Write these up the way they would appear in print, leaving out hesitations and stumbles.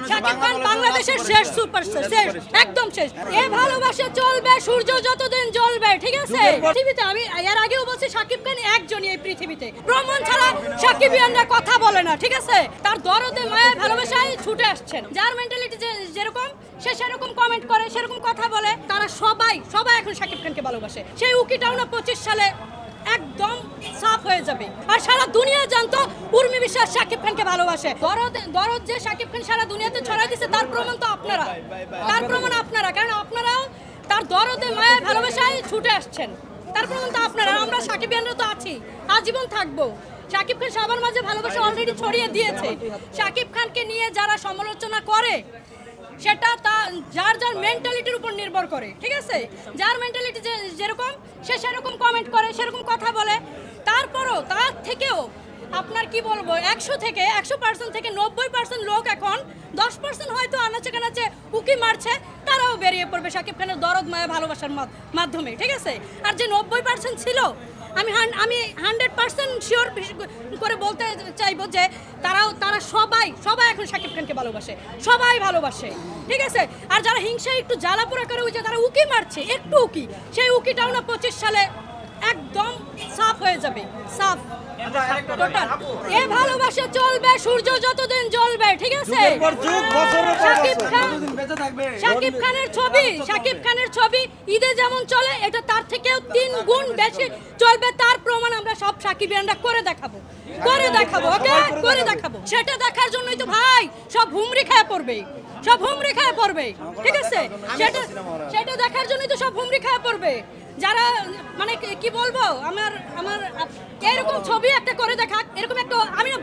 শাকিব খান বাংলাদেশের শেষ সুপারস্টার, শেষ, একদম শেষ। এ ভালোবাসা চলবে সূর্য যতদিন জ্বলবে, ঠিক আছে? পৃথিবীতে আমি এর আগেও বলছি শাকিব খান একজনই এই পৃথিবীতে, প্রমাণ ছাড়া শাকিবিয়ানরা কথা বলে না, ঠিক আছে? তার দরদে মায়া ভালোবাসায় ছুটে আসছেন। যার মেন্টালিটি যেরকম সে সেরকম কমেন্ট করে, সেরকম কথা বলে। তারা সবাই এখন শাকিব খানকে ভালোবাসে। সেই উকিটাও না 25 সালে একদম সাফ হয়ে যাবে। আর সারা দুনিয়া জানতো উর্মি বিশ্বাস শাকিব খানকে ভালোবাসে। দরদ যে শাকিব খান সারা দুনিয়াতে ছড়াই দিচ্ছে তার প্রমাণ তো আপনারা, তার প্রমাণ আপনারা, কারণ আপনারাও তার দরদে মায়া ভালোবাসায় ছুটে আসছেন। তার প্রমাণ তো আপনারা। আমরা শাকিবিয়ানরা তো আছি, আজীবন থাকবো। শাকিব খান সবার মাঝে ভালোবাসা অলরেডি ছড়িয়ে দিয়েছে। শাকিব খানকে নিয়ে যারা সমালোচনা করে সেটা যার মেন্টালিটির উপর নির্ভর করে, ঠিক আছে? যার মেন্টালিটি যেরকম সে সেরকম কমেন্ট করে, সেরকম কথা বলে। তারপরও তার থেকেও আপনার কি বলবো, 100% থেকে 90% লোক এখন 10% হয়তো আনাচে কানাচে উকি মারছে, তারাও বেরিয়ে পড়বে শাকিব খানের দরদ মায়া ভালোবাসার মাধ্যমে, ঠিক আছে? আর যে 90% ছিল, আমি 100% শিওর করে বলতে চাইবো যে তারা সবাই এখন শাকিব খানকে ভালোবাসে, সবাই ভালোবাসে, ঠিক আছে? আর যারা হিংসা একটু জ্বালাপোড়া করে ওই যে তারা উকি মারছে, একটু উকি, সেই উকিটাও না 25 সালে একদম সাফ হয়ে যাবে, সাফ টোটাল। এ ভালোবাসা চলবে সূর্য যতদিন জ্বলবে, ঠিক আছে? শাকিব খানের ছবি ঈদে যেমন চলে, এটা তার থেকেও 3 গুণ বেশি চলবে। তার প্রমাণ আমরা সব শাকিবিয়ানরা করে দেখাবো, ওকে, করে দেখাবো। সেটা দেখার জন্যই তো ভাই সব হুমড়ি খায় পড়বে, ঠিক আছে? সেটা দেখার জন্যই তো সব হুমড়ি খায় পড়বে। যারা মানে কি বলবো, আমার এরকম ছবি একটা করে দেখা, এরকম একটা আমি না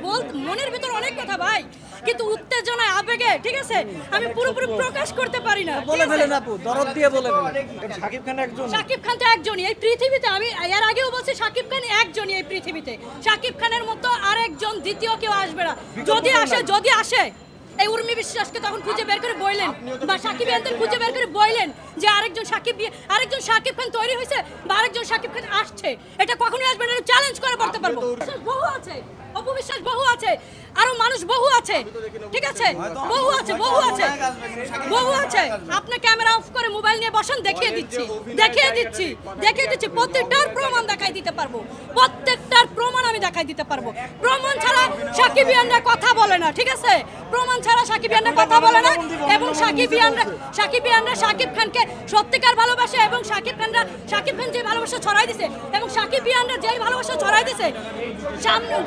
মনের ভিতর অনেক কথা ভাই, কিন্তু উত্তেজনায় আবেগে, ঠিক আছে, আমি পুরোপুরি প্রকাশ করতে পারি না। বলে ফেলেন আপু, দরদ দিয়ে বলে ফেলেন। শাকিব খান তো একজনই এই পৃথিবীতে। আমি এর আগেও বলছি শাকিব খান একজনই এই পৃথিবীতে। শাকিব খানের মতো আরেকজন দ্বিতীয় কেউ আসবে না। যদি আসে এই উর্মি বিশ্বাসকে তখন খুঁজে বের করে বললেন, বা শাকিবিয়ানদের খুঁজে বের করে বললেন যে আরেকজন শাকিব খান তৈরি হয়েছে বা আরেকজন শাকিব খান আসছে, এটা কখনোই আসবে না। চ্যালেঞ্জ করে বলতে পারবো। বহু আছে, অপবিশ্বাস বহু আছে, আরো মানুষ বহু আছে, ঠিক আছে? বহু আছে। আপনি ক্যামেরা অফ করে মোবাইল নিয়ে বসেন, দেখিয়ে দিচ্ছি। প্রত্যেকটার প্রমাণ দেখাই দিতে পারবো, আমি দেখাই দিতে পারবো। প্রমাণ ছাড়া শাকিবিয়ানরা কথা বলে না, ঠিক আছে? প্রমাণ ছাড়া শাকিবিয়ানরা কথা বলে না। এবং শাকিবিয়ানরা শাকিব খানকে সত্যিকার ভালোবাসে, এবং শাকিব খান যে ভালোবাসা ছড়াই দিছে, এবং শাকিবিয়ানরা যেই ভালোবাসা ছড়াই দিছে,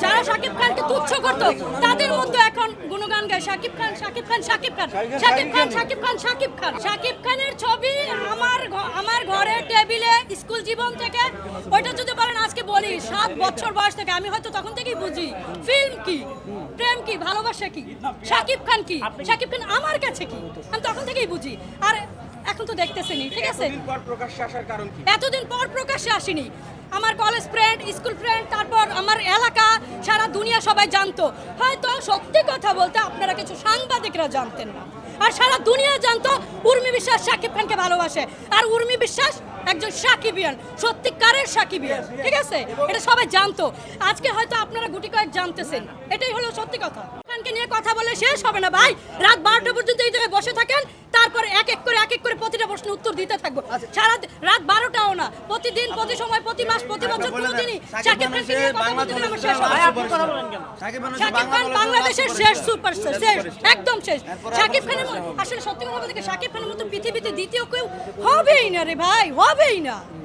যারা শাকিব খানকে তুচ্ছ করতো তাদের মধ্যে এখন গুণগান গায় শাকিব খানের ছবি আমার ঘরে টেবিলে স্কুল জীবন থেকে। ওইটা যদি বলেন আজকে বলি 7 বছর বয়স থেকে, আমি হয়তো তখন থেকেই বুঝি ফিল্ম কি, প্রেম কি, ভালোবাসা কি, শাকিব খান আমার কাছে কি, আমি তখন থেকেই বুঝি। আর এখন তো দেখতেছেনি, ঠিক আছে? এতদিন পর প্রকাশ্যে আসেনি। আমার কলেজ ফ্রেন্ড, স্কুল ফ্রেন্ড, তারপর আমার এলাকা, সারা দুনিয়া সবাই জানতো। হয়তো সত্যি কথা বলতে আপনারা কিছু সাংবাদিকরা জানতেন না। আর সারা দুনিয়া জানতো উর্মি বিশ্বাস শাকিব খানকে ভালোবাসে। আর উর্মি বিশ্বাস একজন শাকিবিয়ান, সত্যিকারের শাকিবিয়ান, ঠিক আছে? এটা সবাই জানতো। আজকে হয়তো আপনারা গুটি কয়েক জানতেছেন, এটাই হলো সত্যি কথা। খানকে নিয়ে কথা বলে শেষ হবে না ভাই। রাত 12টা পর্যন্ত এই জায়গায় বসে থাকেন, তারপরে এক এক করে প্রতিটা প্রশ্ন উত্তর দিতে থাকবো। সারা রাত 12টাও না, প্রতিদিন, প্রতি সময়, প্রতি মাস, প্রতি বছর, প্রতিদিনই শাকিব খানকে নিয়ে কথা বলতে দিলে আমার শেষ হবে। শাকিব খান বাংলাদেশের শেষ সুপারস্টার, শেষ, একদম শেষ। শাকিব খানের আসলে সত্যি কথা বলতে শাকিব খানের মতো পৃথিবীতে দ্বিতীয় কেউ হবেই না রে ভাই, হবেই না।